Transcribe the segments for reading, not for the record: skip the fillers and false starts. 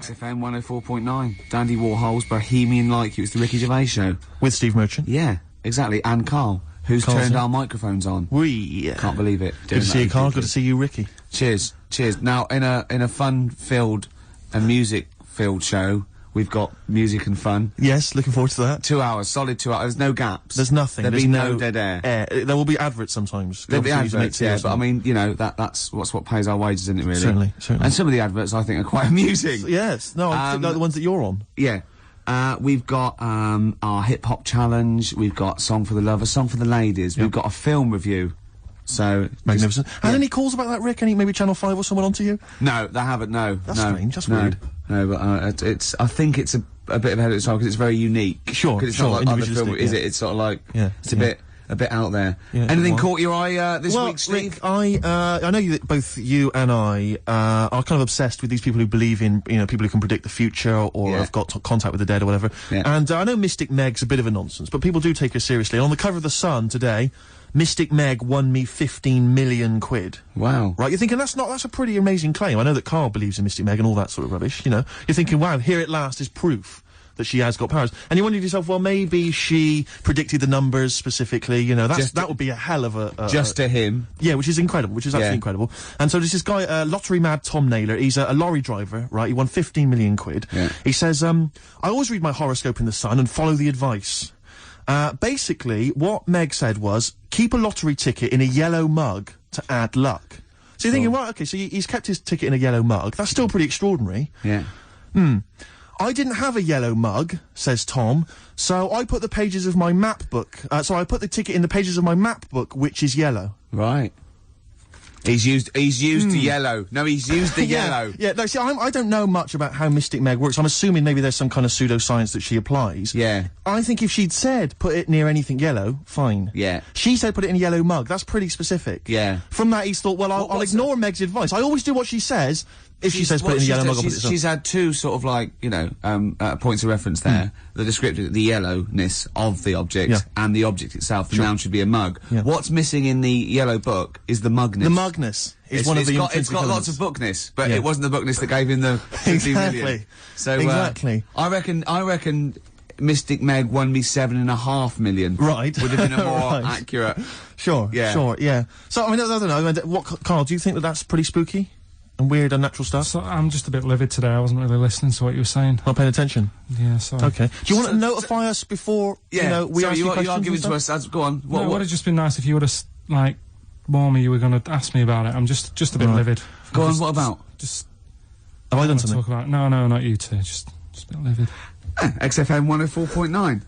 XFM 104.9. Dandy Warhol's Bohemian Like You. It's the Ricky Gervais Show. With Steve Merchant. Yeah, exactly. And Carl, who's turned our microphones on. Can't believe it. Good to see you, Carl. Good to see you, Ricky. Cheers. Cheers. Now, in a fun-filled and music-filled show, we've got music and fun. Yes, looking forward to that. 2 hours, solid 2 hours. There's no gaps. There's nothing. There'll be no dead air. There will be adverts sometimes. There'll be adverts, yeah, but I mean, you know, that's what pays our wages, isn't it, really? Certainly, certainly. And some of the adverts I think are quite amusing. Yes. No, I think like the ones that you're on. Yeah. We've got, our hip-hop challenge, we've got Song for the Lover, Song for the Ladies, we've got a film review. So magnificent. Had any calls about that, Rick? Any maybe Channel 5 or someone onto you? No, they haven't. No, that's strange. That's weird. No, but it's. I think it's a bit ahead of its time because it's very unique. Sure, because it's not like other film, is it? It's sort of like it's a bit out there. Yeah, anything caught your eye this week, Steve? Rick, I know that both you and I are kind of obsessed with these people who believe in people who can predict the future or have got contact with the dead or whatever. Yeah. And I know Mystic Meg's a bit of a nonsense, but people do take her seriously. And on the cover of the Sun today, Mystic Meg won me 15 million quid. Wow. Right, you're thinking that's a pretty amazing claim. I know that Carl believes in Mystic Meg and all that sort of rubbish, you know. You're thinking, wow, here at last is proof that she has got powers. And you wonder to yourself, well, maybe she predicted the numbers specifically, you know, that would be a hell of a... just to him. Yeah, which is incredible, which is absolutely incredible. And so there's this guy, lottery mad Tom Naylor, he's a lorry driver, right, he won 15 million quid. Yeah. He says, I always read my horoscope in the Sun and follow the advice. Basically, what Meg said was, keep a lottery ticket in a yellow mug to add luck. So you're thinking, well, okay, so he's kept his ticket in a yellow mug. That's still pretty extraordinary. Yeah. I didn't have a yellow mug, says Tom, so I put the pages of my map book, so I put the ticket in the pages of my map book, which is yellow. Right. He's used the yellow. No, he's used the yellow. Yeah, no, see, I don't know much about how Mystic Meg works. I'm assuming maybe there's some kind of pseudoscience that she applies. Yeah. I think if she'd said, put it near anything yellow, fine. Yeah. She said, put it in a yellow mug. That's pretty specific. Yeah. From that, he's thought, well, I'll ignore Meg's advice. I always do what she says. If she says put it in a yellow mug, I'll put it in. She's had two sort of like, you know, points of reference there. The descriptive, the yellowness of the object, and the object itself. The noun should be a mug. Yeah. What's missing in the yellow book is the mugness. The mugness is one of the It's got lots of bookness, but it wasn't the bookness that gave him the 50 million. So, exactly. I reckon Mystic Meg won me 7.5 million. Right. Would have been a more accurate. Sure. Yeah. Sure. Yeah. So, I mean, I don't know. What, Carl, do you think that that's pretty spooky? And weird, unnatural stuff? So I'm just a bit livid today. I wasn't really listening to what you were saying. Not paying attention? Yeah, sorry. Okay. Do you want to notify us before, we ask you questions? You are giving to us. Go on. What would have just been nice if you would have, like, warned me you were going to ask me about it. I'm just a bit livid. Go on, what about? Just... Have I done something? Talk about, no, not you two. Just a bit livid. XFM 104.9.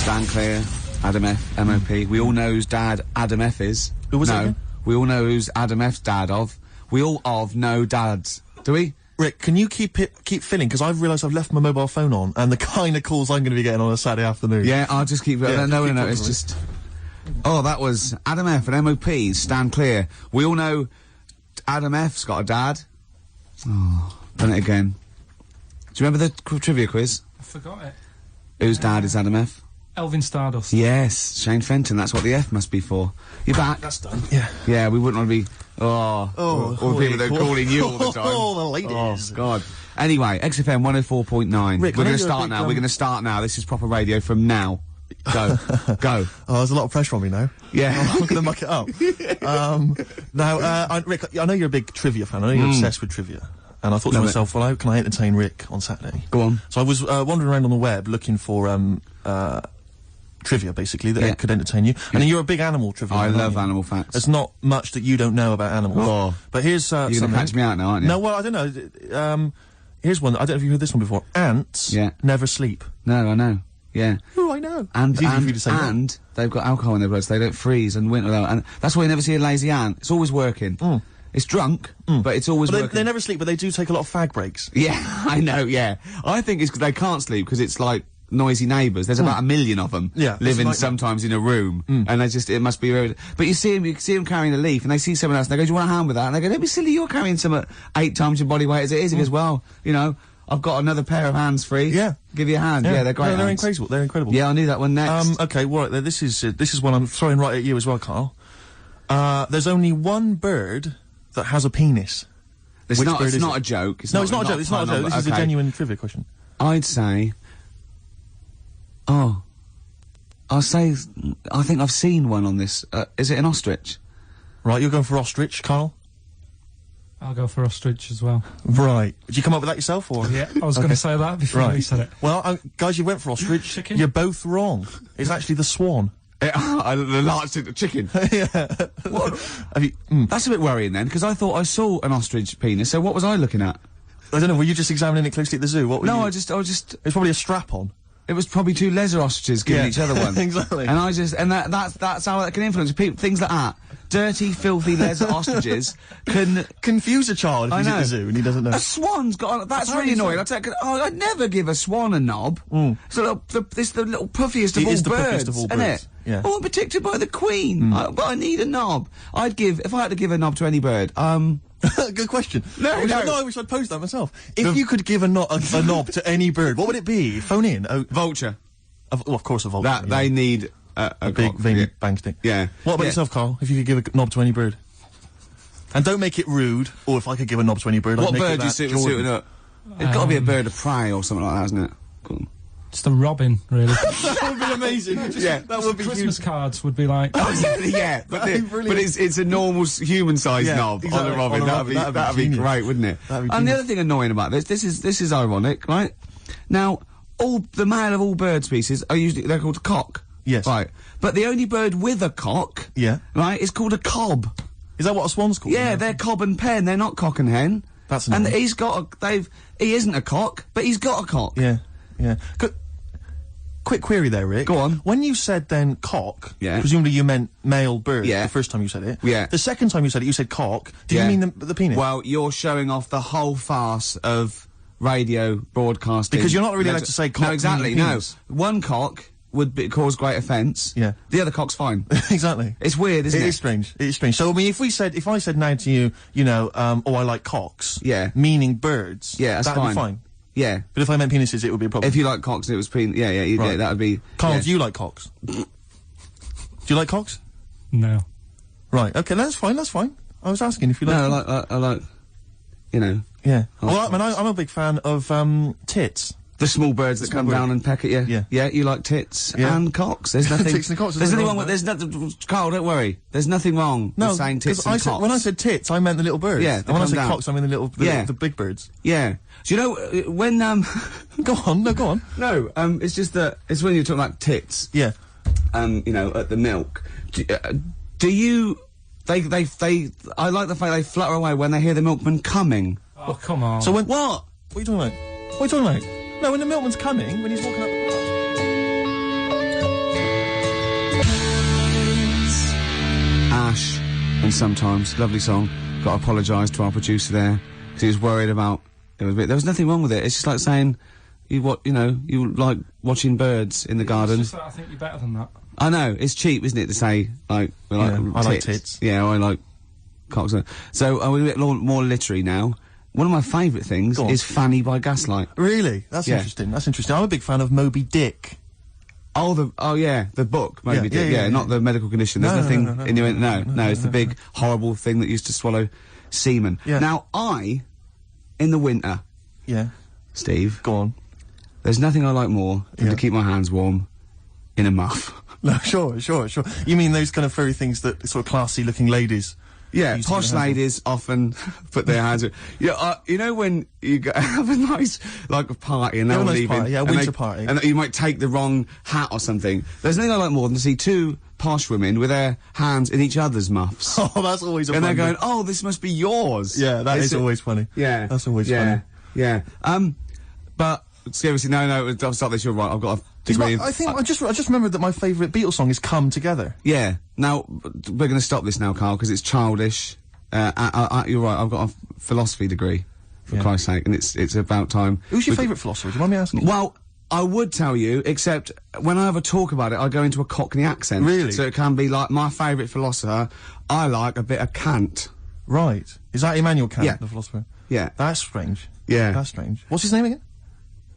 Stand clear. Adam F, MOP. We all know whose dad Adam F is. Who was it? We all know who's Adam F's dad of. We all know dads. Do we? Rick, can you keep filling? Because I've realised I've left my mobile phone on, and the kind of calls I'm going to be getting on a Saturday afternoon. Yeah, I'll just keep... no, it's just... Oh, that was Adam F and MOP, stand clear. We all know Adam F's got a dad. Oh, done it again. Do you remember the trivia quiz? I forgot it. Whose dad is Adam F? Elvin Stardust. Yes, Shane Fenton, that's what the F must be for. You're back. That's done. Yeah. Yeah, we wouldn't want to be... all the people that are calling you all the time. Oh, the ladies. Oh, God. Anyway, XFM 104.9. Rick, we're going to start now. We're going to start now. This is proper radio from now. Go. Go. Oh, there's a lot of pressure on me now. Yeah. I'm going to muck it up. Now, Rick, I know you're a big trivia fan. I know you're obsessed with trivia. And I thought to myself, well, how can I entertain Rick on Saturday? Go on. So I was wandering around on the web looking for trivia, basically, that could entertain you. And you're a big animal trivia fan. I love animal facts. There's not much that you don't know about animals. Oh. But here's you're going to catch me out now, aren't you? No, well, I don't know. Here's one. I don't know if you've heard this one before. Ants never sleep. No, I know. Yeah. Oh, I know. And they've got alcohol in their blood, so they don't freeze and winter out. And that's why you never see a lazy ant. It's always working. It's drunk, but it's always working. They never sleep, but they do take a lot of fag breaks. Yeah, I know, yeah. I think it's 'cause they can't sleep, because it's like noisy neighbours. There's about 1 million of them living sometimes in a room, and it must be very... But you see them carrying a leaf, and they see someone else, and they go, do you want a hand with that? And they go, don't be silly, you're carrying some at 8 times your body weight as it is. He goes, well, you know... I've got another pair of hands free. Yeah. Give you a hand. Yeah, they're great. They're incredible. They're incredible. Yeah, I knew that one next. Okay, well, right, this is one I'm throwing right at you as well, Carl. There's only one bird that has a penis? It's not a joke. It's not a joke. It's not a joke. This is a genuine trivia question. I'd say... Oh. I'll say... I think I've seen one on this. Is it an ostrich? Right, you're going for ostrich, Carl? I'll go for ostrich as well. Right. Did you come up with that yourself, or...? Yeah, I was going to say that before you said it. Well, guys, you went for ostrich. Chicken? You're both wrong. It's actually the swan. The large chicken. Yeah. What? That's a bit worrying then, because I thought I saw an ostrich penis, so what was I looking at? I don't know, were you just examining it closely at the zoo? What were you... I was just... It's probably a strap-on. It was probably two leather ostriches giving each other one. Exactly. And that's how that can influence people. Things like that. Dirty, filthy leather ostriches can confuse a child if he's at the zoo and he doesn't know. A swan's got... That's really annoying. I'd never give a swan a knob. It's the little puffiest of all birds, isn't it? Yeah. Oh, I'm protected by the queen. But I need a knob. If I had to give a knob to any bird, Good question. I wish I'd posed that myself. If you could give a knob to any bird, what would it be? Phone in. Vulture. Of course, a vulture. They need a big veiny bang stick. Yeah. What about yourself, Carl? If you could give a knob to any bird, and don't make it rude. Or if I could give a knob to any bird, what bird do you suit up? It's got to be a bird of prey or something like that, hasn't it? Cool. Just a robin, really. That would be amazing. That would be Christmas cards would be like. Yeah, but it's a normal human-sized knob on a robin. That'd be great, wouldn't it? And the other thing annoying about this is ironic, right? Now, the male of all bird species they're called a cock. Yes. Right. But the only bird with a cock. Yeah. Right, is called a cob. Is that what a swan's called? Yeah, they're cob and pen. They're not cock and hen. That's annoying. And he isn't a cock, but he's got a cock. Yeah. Yeah. Quick query there, Rick. Go on. When you said then cock, yeah. presumably you meant male bird the first time you said it. Yeah. The second time you said cock, do you mean the penis? Well, you're showing off the whole farce of radio broadcasting. Because you're not really allowed to say cock. No, exactly, no. One cock would cause great offence. Yeah. The other cock's fine. Exactly. It's weird, isn't it? It is strange. It is strange. So, I mean, if I said now to you, I like cocks. Yeah. Meaning birds. Yeah, that's that'd be fine. Yeah. But if I meant penises, it would be a problem. If you like cocks and it was penis, yeah, that would be... Carl, do you like cocks? Do you like cocks? No. Right, okay, that's fine. I was asking if you like... No, I like, Yeah. Well, I'm a big fan of, tits. The small birds that come down and peck at you. Yeah. Yeah, you like tits and cocks. There's nothing... Tits and cocks. There's nothing wrong with... There's nothing... Carl, don't worry. There's nothing wrong with saying tits and cocks. When I said tits, I meant the little birds. Yeah, and when I said cocks, I mean the big birds. Yeah. Do you know, when, Go on. No, it's just that... It's when you're talking about tits. Yeah. At the milk. Do you... I like the fact they flutter away when they hear the milkman coming. Oh, come on. So when... What? What are you talking about? What are you talking about? No, when the milkman's coming, when he's walking up the path. Ash, and sometimes, lovely song. Got to apologise to our producer there, because he was worried about... There was nothing wrong with it. It's just like saying, you like watching birds in the garden. It's just that I think you're better than that. I know, it's cheap, isn't it, to say, I like tits. Yeah, I like cocks. So, we're a bit more literary now. One of my favourite things is Fanny by Gaslight. Really? That's interesting. That's interesting. I'm a big fan of Moby Dick. The book, Moby Dick. Yeah, not the medical condition. There's nothing in No, it's the big, horrible thing that used to swallow semen. Yeah. Now, in the winter... Yeah. Steve. Go on. There's nothing I like more than to keep my hands warm in a muff. No, sure. You mean those kind of furry things that sort of classy-looking ladies... Yeah, posh ladies often put their hands... you know when you have a nice, party and they're all leaving... Yeah, a winter party. And you might take the wrong hat or something. There's nothing I like more than to see two posh women with their hands in each other's muffs. Oh, that's always a And fun they're going, oh, this must be yours. Yeah, that is always funny. Yeah. That's always funny. Yeah. But, seriously, no, I'll stop this, you're right, I've got a... I just remembered that my favourite Beatles song is Come Together. Yeah. Now, we're going to stop this now, Carl, because it's childish. You're right, I've got a philosophy degree, for Christ's sake, and it's about time. Who's your favourite philosopher? Do you mind me asking? Well, I would tell you, except when I have a talk about it, I go into a Cockney accent. Really? So it can be like, my favourite philosopher, I like a bit of Kant. Right. Is that Immanuel Kant, the philosopher? Yeah. That's strange. Yeah. That's strange. What's his name again?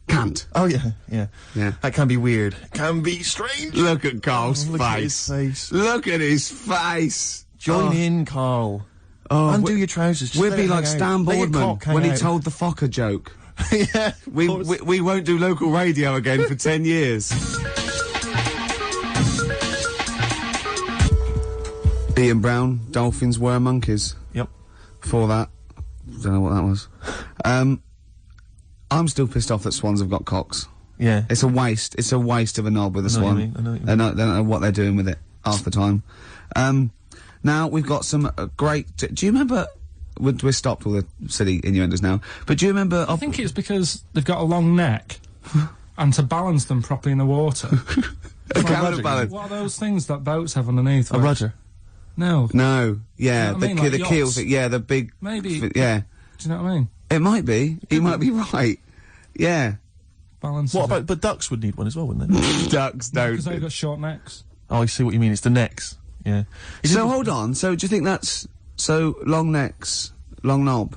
Kant. Oh, yeah. That can be weird. Can be strange. Look at Carl's face. Look at his face. Look at his face. Join in, Carl. Undo your trousers. We'd be like Stan Boardman when he told the Fokker joke. Yeah, we won't do local radio again for 10 years. Ian Brown, dolphins were monkeys. Yep. Before that, don't know what that was. I'm still pissed off that swans have got cocks. Yeah. It's a waste. It's a waste of a knob with a swan. I know what you mean. They don't know what they're doing with it half the time. Now we've got some great. Do you remember? We're stopped all the silly innuendos now. But do you remember? I think it's because they've got a long neck, and to balance them properly in the water. Counterbalance. What are those things that boats have underneath? A rudder. No. No. Yeah. You know what I mean? The Like keel yachts. thing. Yeah. The big. Maybe. Yeah. Do you know what I mean? It might be. He might be right. Yeah. Balance. What about? But ducks would need one as well, wouldn't they? Ducks don't. Because they've got short necks. Oh, I see what you mean. It's the necks. Yeah. So hold on. So do you think that's long necks, long knob?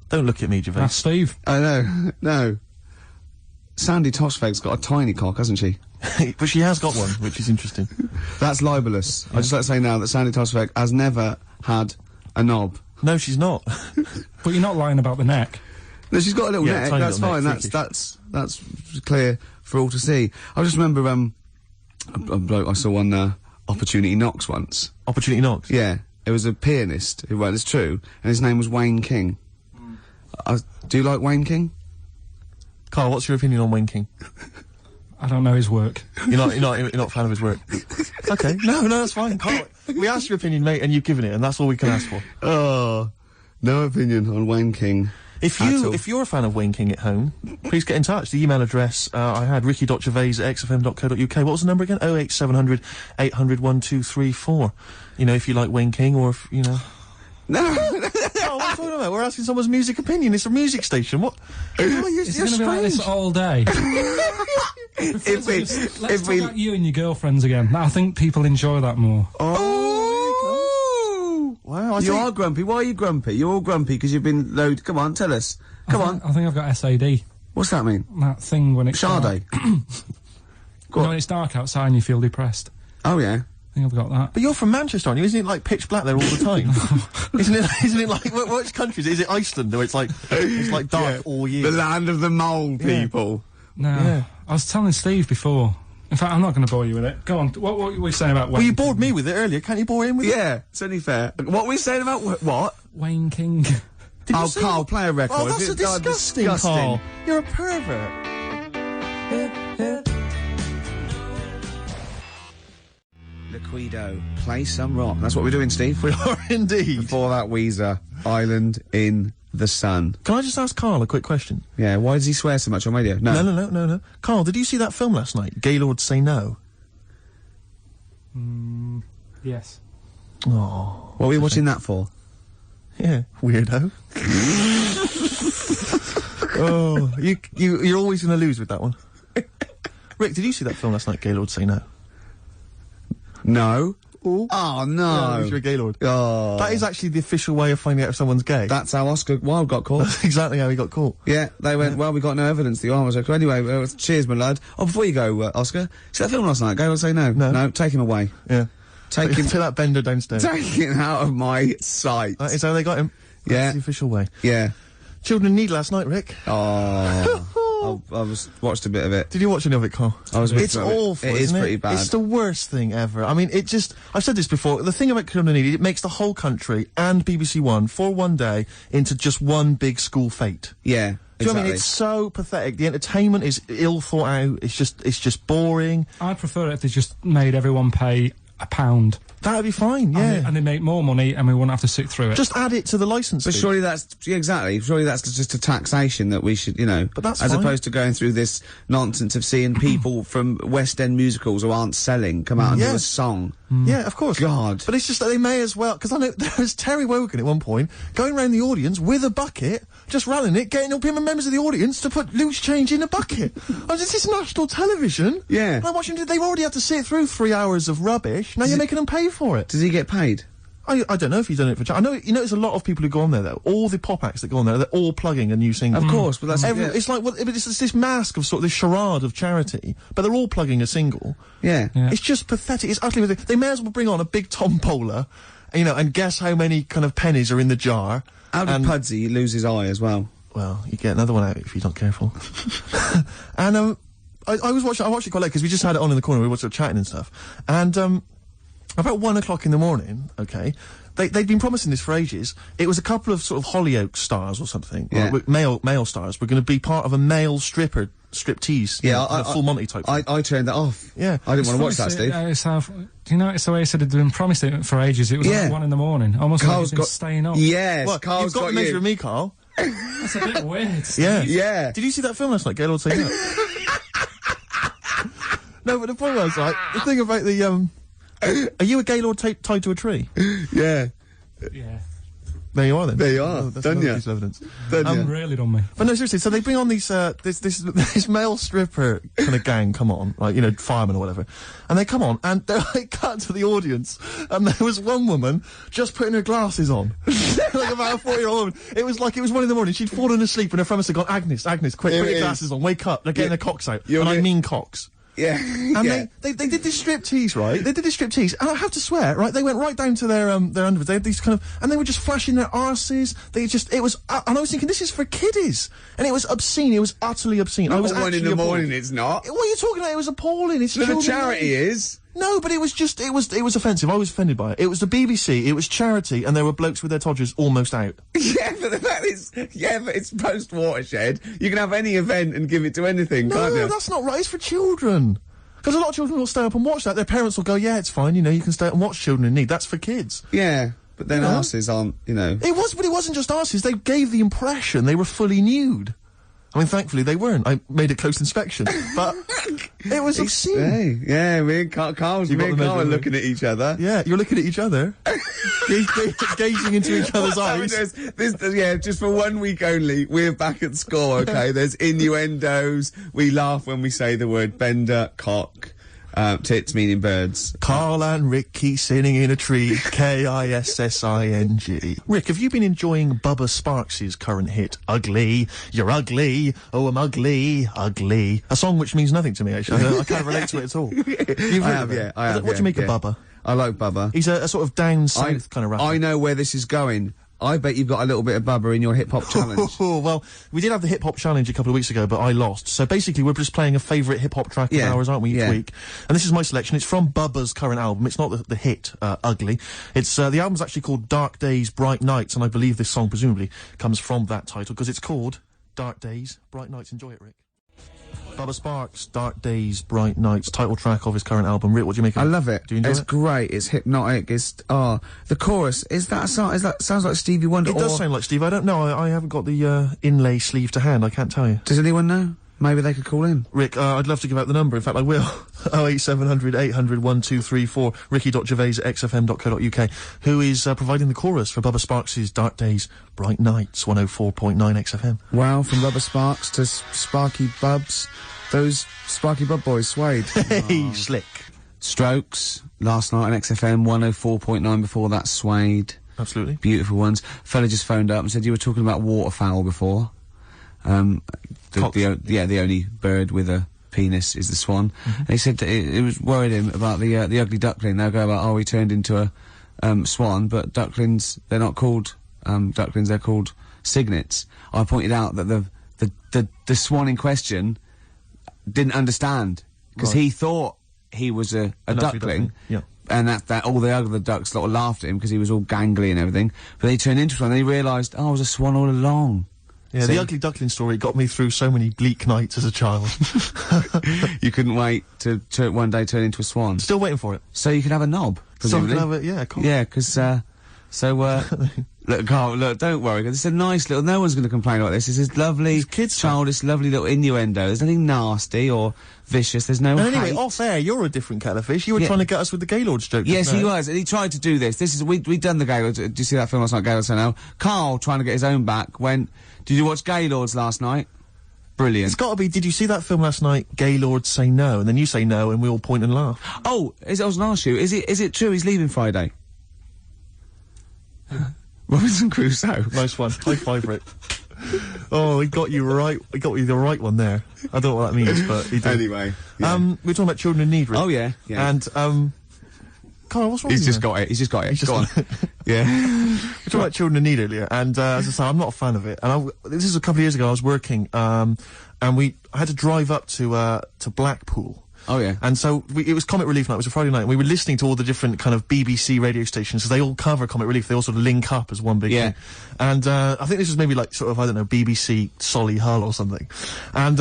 Don't look at me, Gervais. That's Steve. I know. No. Sandy Tossfeg's got a tiny cock, hasn't she? But she has got one, which is interesting. That's libelous. I'd just like to say now that Sandy Tossfeg has never had a knob. No, she's not. But you're not lying about the neck. No, she's got a little Yeah, neck. tiny That's little fine. neck, That's clear for all to see. I just remember a bloke I saw on Opportunity Knocks once. Opportunity Knocks? Yeah, it was a pianist who it's true, and his name was Wayne King. Do you like Wayne King? Carl, what's your opinion on Wayne King? I don't know his work. You're not a fan of his work. Okay, no, that's fine. Carl, we asked your opinion, mate, and you've given it, and that's all we can ask for. Oh, no opinion on Wayne King. If you're a fan of Wayne King at home, please get in touch. The email address I had, ricky.gervais@xfm.co.uk. What was the number again? 08700 800 1234. You know, if you like Wayne King, or if, you know... No. Oh, what are you talking about? We're asking someone's music opinion. It's a music station. What? Oh, you're It's going to be like this all day. Let's talk about you and your girlfriends again. I think people enjoy that more. Oh! Wow, You are grumpy. Why are you grumpy? You're all grumpy because you've been loaded. Come on, tell us. Come on. I think I've got SAD. What's that mean? That thing when it's Sade. when it's dark outside and you feel depressed. Oh yeah. I think I've got that. But you're from Manchester, aren't you? Isn't it like pitch black there all the time? Isn't it like which country is it? Is it Iceland where it's like dark all year? The land of the mole people. No. Yeah. I was telling Steve before. In fact, I'm not going to bore you with it. Go on. What were you saying about Wayne? Well, you bored me with it earlier. Can't you bore him with it? Yeah, it's only fair. What were we saying about what? Wayne King. Did you Oh, say Carl, that? play a record. Oh, that's disgusting, Carl. You're a pervert. Liquido, play some rock. That's what we're doing, Steve. We are indeed. Before that, Weezer, Island in the Sun. Can I just ask Carl a quick question? Yeah, why does he swear so much on radio? No. Carl, did you see that film last night? Gaylord Say No? Yes. Oh. What were you watching that for? Yeah, weirdo. Oh, you're always going to lose with that one. Rick, did you see that film last night, Gaylord Say No? No. Ooh. Oh, Yeah, no. you're a Gaylord. Oh. That is actually the official way of finding out if someone's gay. That's how Oscar Wilde got caught. That's exactly how he got caught. Yeah, they went, well, we got no evidence the arm was okay. Anyway, cheers, my lad. Oh, before you go, Oscar, see that film last night? Go and say no. No. No, take him away. Yeah. Take him, to that bender downstairs. take him out of my sight. That is how they got him. Yeah. That's the official way. Yeah. Children in Need last night, Rick. Oh. I watched a bit of it. Did you watch any of it, Carl? It's awful, It is isn't pretty bad. It's the worst thing ever. I mean, I've said this before, the thing about Children in Need, it makes the whole country and BBC One for one day into just one big school fete. Yeah. Do you know what I exactly. mean? It's so pathetic. The entertainment is ill thought out. It's just boring. I'd prefer it if they just made everyone pay £1. That'd be fine, yeah. And they make more money and we wouldn't have to sit through it. Just add it to the licence But fee. surely that's, yeah, exactly. Surely that's just a taxation that we should, you know. But that's as fine. opposed to going through this nonsense of seeing people from West End musicals who aren't selling come out and do Yeah. a song. Yeah, of course. God. But it's just that they may as well, because I know there was Terry Wogan at one point going around the audience with a bucket, just rallying it, getting up members of the audience to put loose change in a bucket. This is national television. Yeah. And I'm watching, they've already had to sit through 3 hours of rubbish, now you're making them pay for it. Does he get paid? I don't know if he's done it for I know, you know, there's a lot of people who go on there, though. All the pop acts that go on there, they're all plugging a new single. Of course, but that's... yeah. It's like, it's this mask of this charade of charity, but they're all plugging a single. Yeah. Yeah. It's just pathetic. It's utterly ridiculous. They may as well bring on a big tombola you know, and guess how many kind of pennies are in the jar. How did Pudsey lose his eye as well? Well, you get another one out if you're not careful. And, I watched it quite late, because we just had it on in the corner, we were sort of chatting and stuff. And, about 1 o'clock in the morning, okay, they'd been promising this for ages. It was a couple of sort of Hollyoaks stars or something, male stars, were going to be part of a male striptease. Yeah, a full Monty type thing. I turned that off. Yeah. I didn't want to watch that, Steve. Do you know, it's the way he said it'd been promised it for ages. It was like 1 in the morning. Almost Carl's like he'd been staying up. Yes, what, Carl's you've got the measure of me, Carl. That's a bit weird. Yeah. Yeah. Did you see that film last night, Gaylord Say No? No, but the point was, like, the thing about the, are you a Gaylord tied to a tree? Yeah. Yeah. There you are, then. There you are. That's Done ya. piece of evidence. Really done me. But no, seriously, so they bring on these, this male stripper kind of gang come on, like, you know, firemen or whatever. And they come on, and they're like, cut to the audience, and there was one woman just putting her glasses on. Like about a 40-year-old woman. It was 1 in the morning, she'd fallen asleep, and her friend had gone, Agnes, quick, put your glasses on, wake up, they're getting their cocks out. And I mean cocks. Yeah. And they did this striptease, right? They did this striptease, and I have to swear, right? They went right down to their underwear. They had these kind of, and they were just flashing their arses. It was, and I was thinking, this is for kiddies, and it was obscene. It was utterly obscene. I was 1 in the morning. It's not. What are you talking about? It was appalling. It's the charity is. No, but it was offensive. I was offended by it. It was the BBC, it was charity, and there were blokes with their todgers almost out. Yeah, but the fact is, but it's post-Watershed. You can have any event and give it to anything, can't you? No, that's not right. It's for children. Because a lot of children will stay up and watch that. Their parents will go, yeah, it's fine, you know, you can stay up and watch children in need. That's for kids. Yeah, but then arses aren't, you know. But it wasn't just arses. They gave the impression they were fully nude. I mean, thankfully they weren't. I made a close inspection, but it was obscene. Yeah, me and Carl are looking at each other. Yeah, you're looking at each other, gazing into each other's eyes. Just for 1 week only, we're back at score. Okay, there's innuendos. We laugh when we say the word bender, cock. Tits meaning birds. Carl and Ricky sitting in a tree. Kissing. Rick, have you been enjoying Bubba Sparks' current hit, Ugly? You're ugly. Oh, I'm ugly. Ugly. A song which means nothing to me, actually. I can't relate to it at all. I have. What do you make of Bubba? I like Bubba. He's a sort of down south kind of rapper. I know where this is going. I bet you've got a little bit of Bubba in your hip-hop challenge. Well, we did have the hip-hop challenge a couple of weeks ago, but I lost. So basically, we're just playing a favourite hip-hop track of ours, aren't we, each week? And this is my selection. It's from Bubba's current album. It's not the hit, Ugly. It's, the album's actually called Dark Days, Bright Nights, and I believe this song, presumably, comes from that title, because it's called Dark Days, Bright Nights. Enjoy it, Rick. Bubba Sparks, Dark Days, Bright Nights, title track of his current album. Rick, what do you make of it? I love it. Do you enjoy it? It's great. It's hypnotic. It's, the chorus, is that a song? Sounds like Stevie Wonder? It does sound like Steve. I don't know. I haven't got the, inlay sleeve to hand. I can't tell you. Does anyone know? Maybe they could call in. Rick, I'd love to give out the number. In fact, I will. 08700 800 1234. ricky.gervais@xfm.co.uk, who is providing the chorus for Bubba Sparks' Dark Days, Bright Nights, 104.9 XFM. Wow, from Bubba Sparks to Sparky Bubs. Those Sparky Bub boys, Suede. Hey, slick. Strokes, last night on XFM, 104.9 before that, Suede. Absolutely. Beautiful ones. Fella just phoned up and said you were talking about waterfowl before. The only bird with a penis is the swan. And he said that it was worried him about the ugly duckling. They'll go about, he turned into a swan, but ducklings, they're not called ducklings, they're called cygnets. I pointed out that the swan in question didn't understand, because he thought he was a duckling. Yeah. And that all the other ducks sort of laughed at him because he was all gangly and everything. But they turned into one and he realised, I was a swan all along. Yeah, the ugly duckling story got me through so many bleak nights as a child. You couldn't wait to one day turn into a swan. Still waiting for it. So you can have a knob, presumably. Cool. Yeah, because, look, Carl, look, don't worry, it's a nice little, no one's going to complain about this. This is lovely, childish, lovely little innuendo. There's nothing nasty or vicious, there's no hate. Anyway, off air, you're a different kettle of fish. You were trying to get us with the Gaylord's joke. Yes, he was, and he tried to do this. We'd done the Gaylord, did you see that film last night, Gaylord Say No? Carl, trying to get his own back, did you watch Gaylords last night? Brilliant. It's gotta be, did you see that film last night, Gaylord Say No? And then you say no, and we all point and laugh. Oh, I was going to ask you, is it true he's leaving Friday? Robinson Crusoe. Nice one. High five, Rick. Oh, he got you right. He got you the right one there. I don't know what that means, but he did. Anyway. Yeah. We're talking about children in need, Rick. Oh, yeah. And, Carl, what's wrong He's with just you? got it. He's just got it. Go on. Yeah. We were talking about Children in Need earlier, and as I say, I'm not a fan of it. And this is a couple of years ago. I was working, and I had to drive up to Blackpool. Oh, yeah. And so it was Comic Relief night. It was a Friday night. And we were listening to all the different kind of BBC radio stations, because they all cover Comic Relief. They all sort of link up as one big thing. And I think this was maybe like sort of, I don't know, BBC Solihull or something. And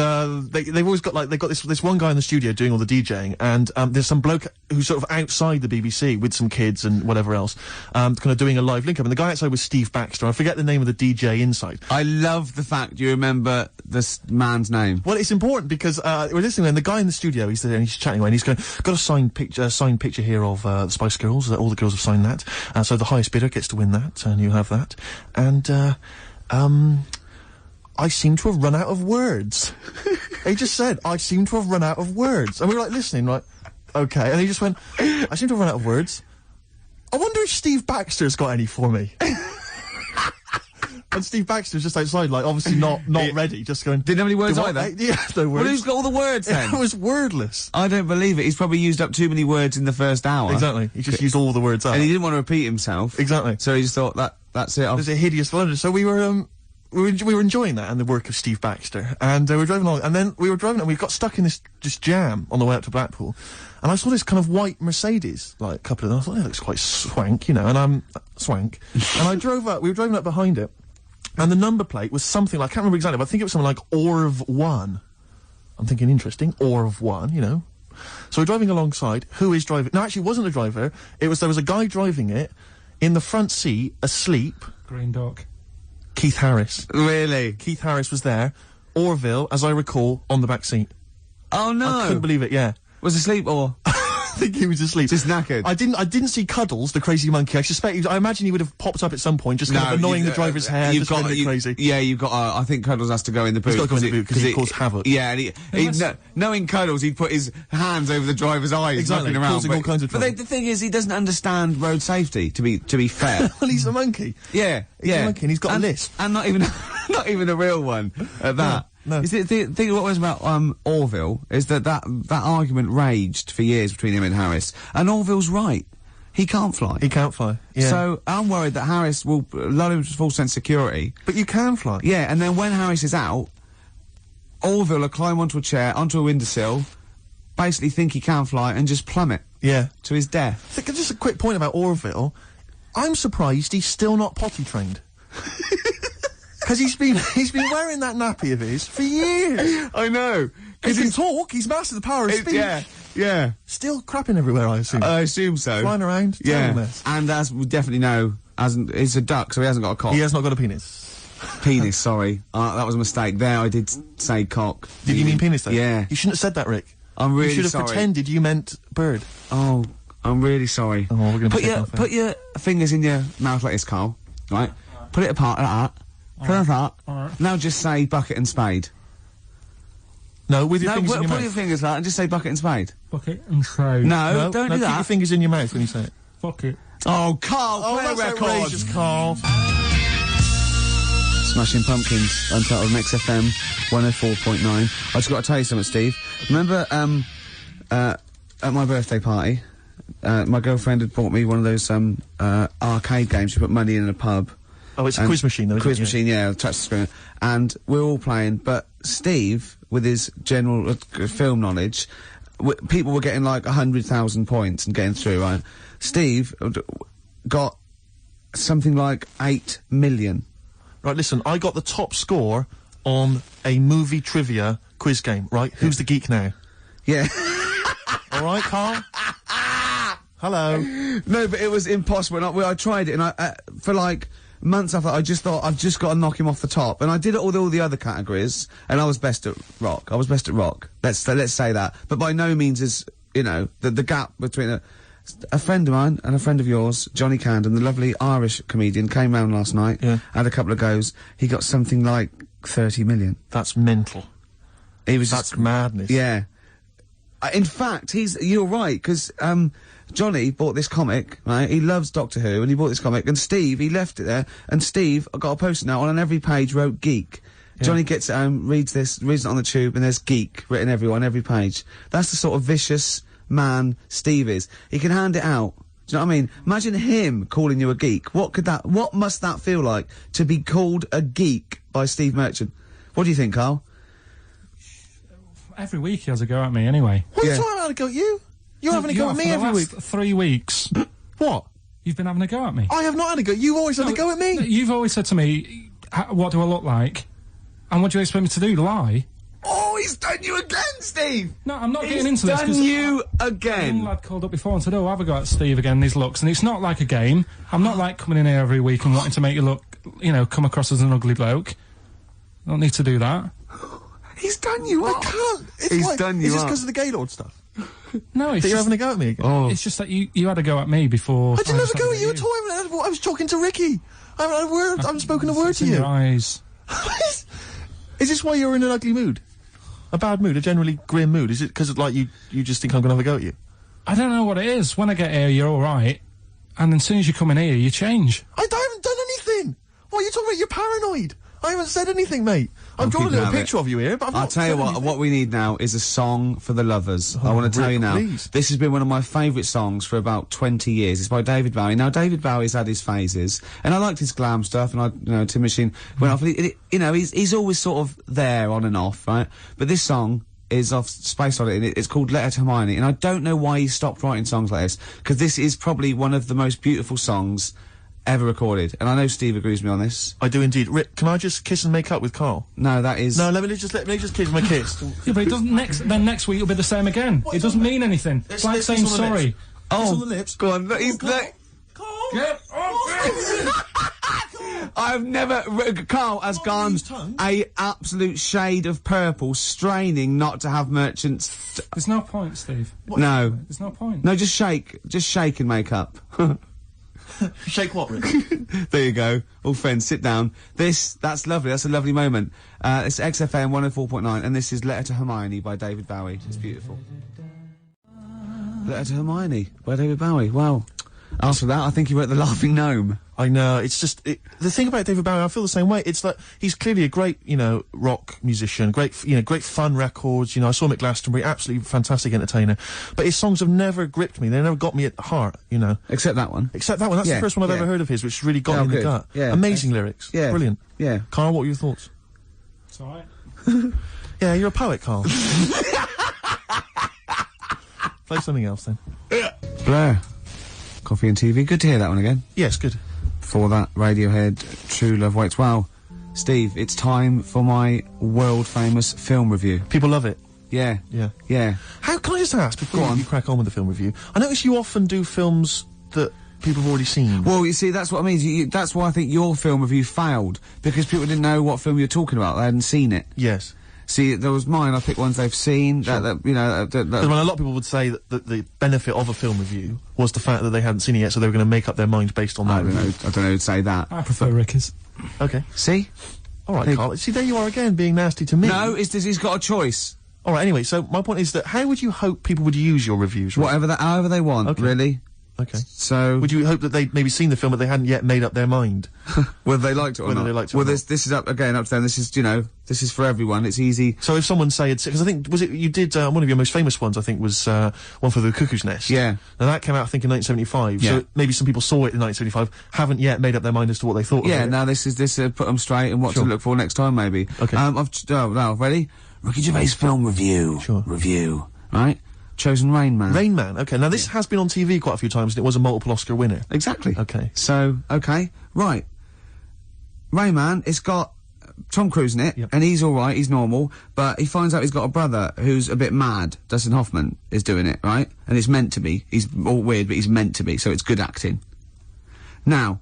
they've always got like, they've got this one guy in the studio doing all the DJing, and there's some bloke who's sort of outside the BBC with some kids and whatever else, kind of doing a live link up. And the guy outside was Steve Baxter. I forget the name of the DJ inside. I love the fact you remember this man's name. Well, it's important because we're listening, and the guy in the studio, he's there and he's chatting away, and he's going, got a signed picture here of the Spice Girls. All the girls have signed that, so the highest bidder gets to win that, and you have that. And I seem to have run out of words. He just said, I seem to have run out of words, and we were like listening, like, okay, and he just went, I seem to have run out of words. I wonder if Steve Baxter's got any for me. And Steve Baxter's just outside, like, obviously not ready, just going... Didn't have any words either? Yeah, no words. Well, who's got all the words, then? It was wordless. I don't believe it. He's probably used up too many words in the first hour. Exactly. He just used all the words up. And he didn't want to repeat himself. Exactly. So he just thought, that's it. There's a hideous blunder. So we were enjoying that and the work of Steve Baxter. And we were driving along, and then we were driving, and we got stuck in this jam on the way up to Blackpool. And I saw this kind of white Mercedes, like, a couple of them. I thought, it looks quite swank, you know, and I'm swank. And I drove up, we were driving up behind it. And the number plate was something like, I can't remember exactly, but I think it was something like Orv1. I'm thinking, interesting, Orv1, you know. So we're driving alongside. Who is driving? No, actually, it wasn't a driver. There was a guy driving it in the front seat, asleep. Green Dog. Keith Harris. Really? Keith Harris was there. Orville, as I recall, on the back seat. Oh, no. I couldn't believe it, yeah. Was asleep or? I think he was asleep. Just knackered. I didn't see Cuddles, the crazy monkey. I imagine he would have popped up at some point, just kind of annoying the driver's hair, just got crazy. Yeah, you've got. I think Cuddles has to go in the boot. He's got to go in the boot because he caused havoc. Yeah, and knowing Cuddles, he'd put his hands over the driver's eyes, exactly, knocking around, causing all kinds of trouble. But the thing is, he doesn't understand road safety. To be fair. Well, he's a monkey. Yeah, he's a monkey, and he's got a lisp, and not even a real one at that. No. You see, the thing what was about Orville is that argument raged for years between him and Harris, and Orville's right. He can't fly. He can't fly. Yeah. So I'm worried that Harris will lull him to full sense of security. But you can fly. Yeah, and then when Harris is out, Orville will climb onto a chair, onto a windowsill, basically think he can fly, and just plummet. Yeah. To his death. Just a quick point about Orville. I'm surprised he's still not potty trained. Because he's been wearing that nappy of his for years. I know. Because he can talk, he's mastered the power of speech. Yeah. Still crapping everywhere, I assume. I assume so. Flying around, yeah. Mess. And as we definitely know, he's a duck, so he hasn't got a cock. He has not got a penis. Penis, sorry. That was a mistake. There, I did say cock. Did you mean penis, though? Yeah. You shouldn't have said that, Rick. I'm really sorry. You should have pretended you meant bird. Oh, I'm really sorry. Oh, we're gonna put your fingers in your mouth like this, Carl. Right? Put it apart like that. Now just say bucket and spade. No, with your fingers in your mouth. Put your fingers like that and just say bucket and spade. Bucket and spade. No, don't do that. Keep your fingers in your mouth when you say it. Bucket. Oh, Carl, play a record. Outrageous, Carl. Smashing Pumpkins, Untitled Mix FM 104.9. I just got to tell you something, Steve. Remember, at my birthday party, my girlfriend had bought me one of those, arcade games. You put money in a pub. Oh, it's a quiz machine, though, isn't it? Quiz machine, yeah, touch the screen. And we're all playing, but Steve, with his general film knowledge, people were getting like 100,000 points and getting through, right? Steve got something like 8 million. Right, listen, I got the top score on a movie trivia quiz game, right? Who's the geek now? Yeah. All right, Carl? Hello. No, but it was impossible. And I tried it, and for like months after, I just thought, I've just got to knock him off the top. And I did it all the other categories, and I was best at rock. Let's say that. But by no means is, you know, the gap between a friend of mine and a friend of yours, Johnny Candon, the lovely Irish comedian, came round last night, had a couple of goes. He got something like 30 million. That's mental. That's madness. Yeah. In fact, you're right, because, Johnny bought this comic, right? He loves Doctor Who, and he bought this comic, and Steve, he left it there, and Steve, I've got a post-it note on every page, wrote geek. Yeah. Johnny gets it home, reads it on the tube, and there's geek written on every page. That's the sort of vicious man Steve is. He can hand it out Do you know what I mean? Imagine him calling you a geek. What must that feel like to be called a geek by Steve Merchant? What do you think, Carl? Every week he has a go at me anyway. What are you talking about, a go at you? You're having a go at me every week. 3 weeks. What? You've been having a go at me. I have not had a go. You've always had a go at me. You've always said to me, what do I look like? And what do you expect me to do? Lie? Oh, he's done you again, Steve! No, I'm not getting into this. He's done you again. A young lad called up before and said, oh, have a go at Steve again, these looks. And it's not like a game. I'm not like coming in here every week and wanting to make you look, you know, come across as an ugly bloke. I don't need to do that. He's done you up. I can't. He's done you up. Is this up. because of the Gaylord stuff? No, it's you're having a go at me again? Oh. It's just that you had a go at me before. I didn't have a go at you at all. I was talking to Ricky. I haven't had a word. I haven't spoken a word to you. Your eyes. Is this why you're in an ugly mood? A bad mood? A generally grim mood? Is it because, like, you just think I'm going to have a go at you? I don't know what it is. When I get here, you're all right. And then as soon as you come in here, you change. I haven't done anything. What are you talking about? You're paranoid. I haven't said anything, mate. I've drawn a little picture of you here, but I've not I'll tell you what we need now is a song for the lovers. I want to tell you now, this has been one of my favourite songs for about 20 years. It's by David Bowie. Now, David Bowie's had his phases, and I liked his glam stuff, and Tin Machine went off. He's always sort of there, on and off, right? But this song is off Space Oddity, and it's called Letter to Hermione, and I don't know why he stopped writing songs like this, because this is probably one of the most beautiful songs ever recorded, and I know Steve agrees with me on this. I do indeed. Rick, can I just kiss and make up with Carl? No, that is... No, let me just kiss my kiss. Yeah, but it doesn't next week it'll be the same again. It doesn't mean anything. It's like saying sorry. Oh, on the lips. Go on, he's like... Carl! Get off I've never... Carl has gone a absolute shade of purple, straining not to have Merchant's... There's no point, Steve. No. There's no point. No, just shake and make up. Shake what, Rick? There you go. All friends, sit down. That's lovely. That's a lovely moment. It's XFM 104.9, and this is Letter to Hermione by David Bowie. It's beautiful. Letter to Hermione by David Bowie. Wow. After that, I think he wrote The Laughing Gnome. I know, it's just... the thing about David Bowie, I feel the same way. It's like, he's clearly a great, rock musician, great fun records, I saw him at Glastonbury, absolutely fantastic entertainer. But his songs have never gripped me, they never got me at heart, Except that one. Except that one, that's the first one I've ever heard of his, which really got me in the gut. Yeah. Amazing lyrics. Yeah. Brilliant. Yeah. Carl, what were your thoughts? It's alright. Yeah, you're a poet, Carl. Play something else, then. Blair. Coffee and TV. Good to hear that one again. Yes, good. For that, Radiohead, True Love Waits. Wow. Steve, it's time for my world-famous film review. People love it. Yeah. Yeah. Yeah. How, can I just ask, before you crack on with the film review, I notice you often do films that people have already seen. Well, you see, that's what I mean. That's why I think your film review failed, because people didn't know what film you were talking about. They hadn't seen it. Yes. See, there was mine. I picked ones they've seen. Sure. Because a lot of people would say that the benefit of a film review was the fact that they hadn't seen it yet, so they were going to make up their mind based on that. I don't know who'd say that. I prefer Ricky's. Okay. See? All right, Carl. See, there you are again, being nasty to me. No, he's got a choice. All right. Anyway, so my point is that how would you hope people would use your reviews? Right? However they want. Okay. Really. Okay. So... would you hope that they'd maybe seen the film but they hadn't yet made up their mind? Whether they liked it or not. They liked it well, this is up to them. This is, this is for everyone. It's easy. So if someone because I think, you did, one of your most famous ones, I think, was, one for The Cuckoo's Nest. Yeah. Now that came out, I think, in 1975. Yeah. So maybe some people saw it in 1975, haven't yet made up their mind as to what they thought of it. Yeah, now this put them straight and what to look for next time, maybe. Okay. Now, ready? Ricky Gervais film review. Sure. Review. Right? Chosen Rain Man. Rain Man, okay. Now, this has been on TV quite a few times, and it was a multiple Oscar winner. Exactly. Okay. So, okay. Right. Rain Man, it's got Tom Cruise in it, and he's alright, he's normal, but he finds out he's got a brother who's a bit mad. Dustin Hoffman is doing it, right? And it's meant to be. He's all weird, but he's meant to be, so it's good acting. Now,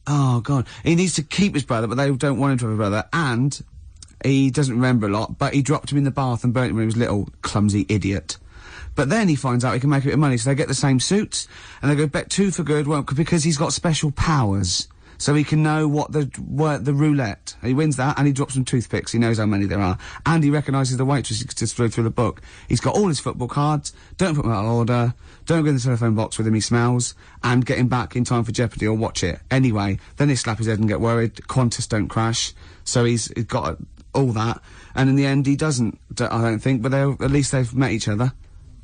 oh god, he needs to keep his brother, but they don't want him to have a brother, and he doesn't remember a lot, but he dropped him in the bath and burnt him when he was little. Clumsy idiot. But then he finds out he can make a bit of money, so they get the same suits, and they go bet two for good, well, because he's got special powers. So he can know what the roulette. He wins that, and he drops some toothpicks. He knows how many there are. And he recognises the waitress just through the book. He's got all his football cards. Don't put them out of order. Don't go in the telephone box with him, he smells. And get him back in time for Jeopardy or watch it. Anyway, then they slap his head and get worried. Qantas don't crash. So he's got all that. And in the end, he doesn't, I don't think, but at least they've met each other.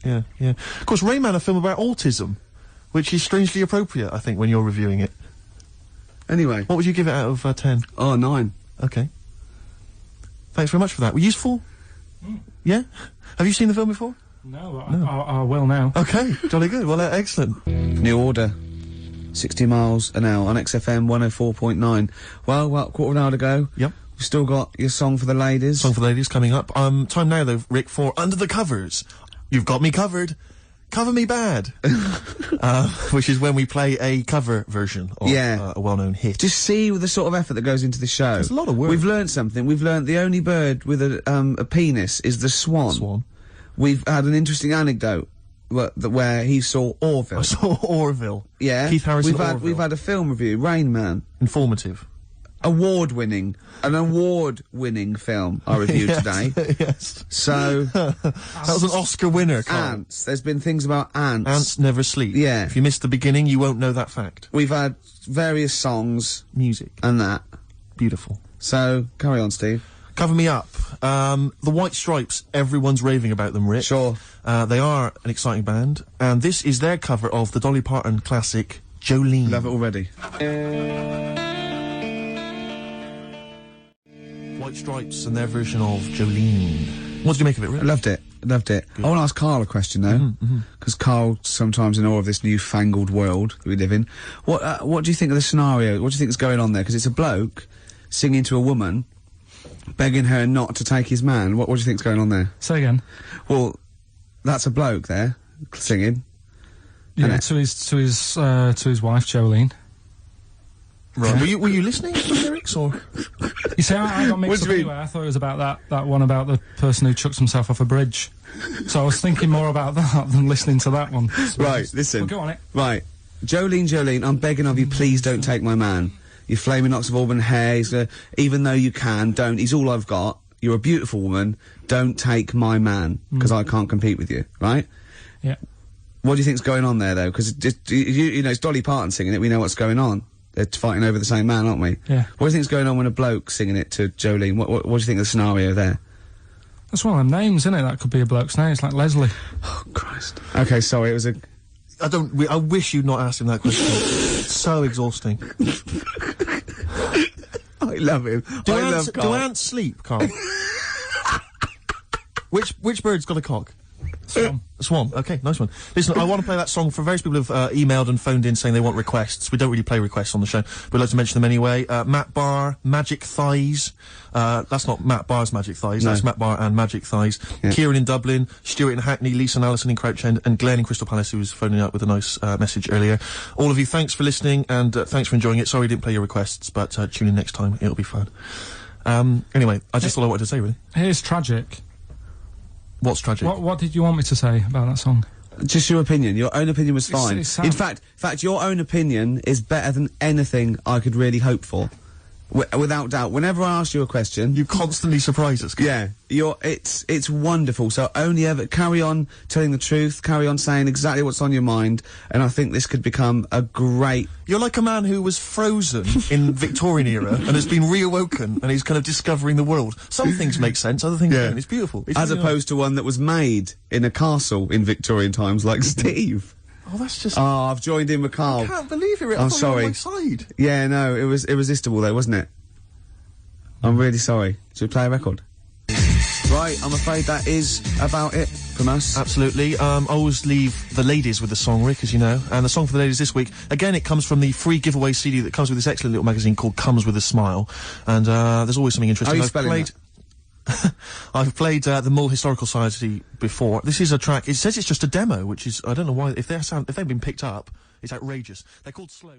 Yeah, yeah. Of course, Rain Man, a film about autism. which is strangely appropriate, I think, when you're reviewing it. Anyway. What would you give it out of 10? Oh, 9. Okay. Thanks very much for that. Were useful? Yeah? Have you seen the film before? No, I will now. Okay, jolly good. Well, excellent. New Order. 60 miles an hour on XFM 104.9. Well, quarter of an hour to go. Yep. We've still got your Song for the Ladies. Song for the Ladies coming up. Time now, though, Rick, for Under the Covers. You've got me covered. Cover Me Bad. Which is when we play a cover version of a well-known hit. Just see the sort of effort that goes into the show. There's a lot of work. We've learned something. We've learned the only bird with a penis is the swan. Swan. We've had an interesting anecdote where he saw Orville. I saw Orville. Yeah. Keith Harrison Orville. We've had a film review, Rain Man. Informative. An award-winning film I reviewed today. Yes. So that was an Oscar winner, Carl. Ants. There's been things about ants. Ants never sleep. Yeah. If you missed the beginning, you won't know that fact. We've had various songs. Music. And that. Beautiful. So, carry on, Steve. Cover Me Up. The White Stripes, everyone's raving about them, Rick. Sure. They are an exciting band, and this is their cover of the Dolly Parton classic, Jolene. Love it already. White Stripes and their version of Jolene. What did you make of it, Rick? I loved it. Loved it. Good. I want to ask Carl a question, though, because Carl's sometimes in awe of this newfangled world that we live in. What do you think of the scenario? What do you think is going on there? Because it's a bloke singing to a woman, begging her not to take his man. What do you think's going on there? Say again. Well, that's a bloke there singing. Yeah, to his wife Jolene. Right. were you listening to the lyrics, or? You see, I got mixed up anyway. I thought it was about that one about the person who chucks himself off a bridge. So I was thinking more about that than listening to that one. So right, listen. Well, go on it. Right. Jolene, I'm begging of you, please don't take my man. You flaming locks of auburn hair, even though you can, don't. He's all I've got. You're a beautiful woman. Don't take my man, because I can't compete with you, right? Yeah. What do you think's going on there, though? Because, you know, it's Dolly Parton singing it. We know what's going on. They're fighting over the same man, aren't we? Yeah. What do you think's going on when a bloke's singing it to Jolene? What do you think of the scenario there? That's one of them names, isn't it? That could be a bloke's name. It's like Leslie. Oh, Christ. Okay, sorry, it was a... I wish you'd not asked him that question. It's so exhausting. I love him. Do ants sleep, Carl? Which bird's got a cock? Swan. Swan. Okay, nice one. Listen, I want to play that song for various people who've emailed and phoned in saying they want requests. We don't really play requests on the show, but we'd like to mention them anyway. Matt Barr, Magic Thighs. That's not Matt Barr's Magic Thighs, no. That's Matt Barr and Magic Thighs. Yeah. Kieran in Dublin, Stuart in Hackney, Lisa and Alison in Crouch End, and Glenn in Crystal Palace, who was phoning up with a nice message earlier. All of you, thanks for listening, and thanks for enjoying it. Sorry we didn't play your requests, but tune in next time. It'll be fun. Anyway, I just thought I wanted to say, really. Here's tragic. What's tragic? What did you want me to say about that song? Just your opinion. Your own opinion was fine. It's in fact, your own opinion is better than anything I could really hope for. Without doubt. Whenever I ask you a question... You constantly surprise us. Yeah. It's wonderful. So only ever... Carry on telling the truth. Carry on saying exactly what's on your mind. And I think this could become a great... You're like a man who was frozen in Victorian era and has been reawoken and he's kind of discovering the world. Some things make sense, other things don't. It's beautiful. It's as opposed to one that was made in a castle in Victorian times like Steve. Oh, that's just... Oh, I've joined in with Carl. I can't believe it. I'm sorry. You were on my side. Yeah, no, it was irresistible though, wasn't it? I'm really sorry. Should we play a record? Right, I'm afraid that is about it from us. Absolutely. I always leave the ladies with the song, Rick, as you know. And the song for the ladies this week, again, it comes from the free giveaway CD that comes with this excellent little magazine called Comes With a Smile. And there's always something interesting. How are you spelling that? I've played the Mull Historical Society before. This is a track. It says it's just a demo, which is, I don't know why, if they've been picked up, it's outrageous. They're called Slow.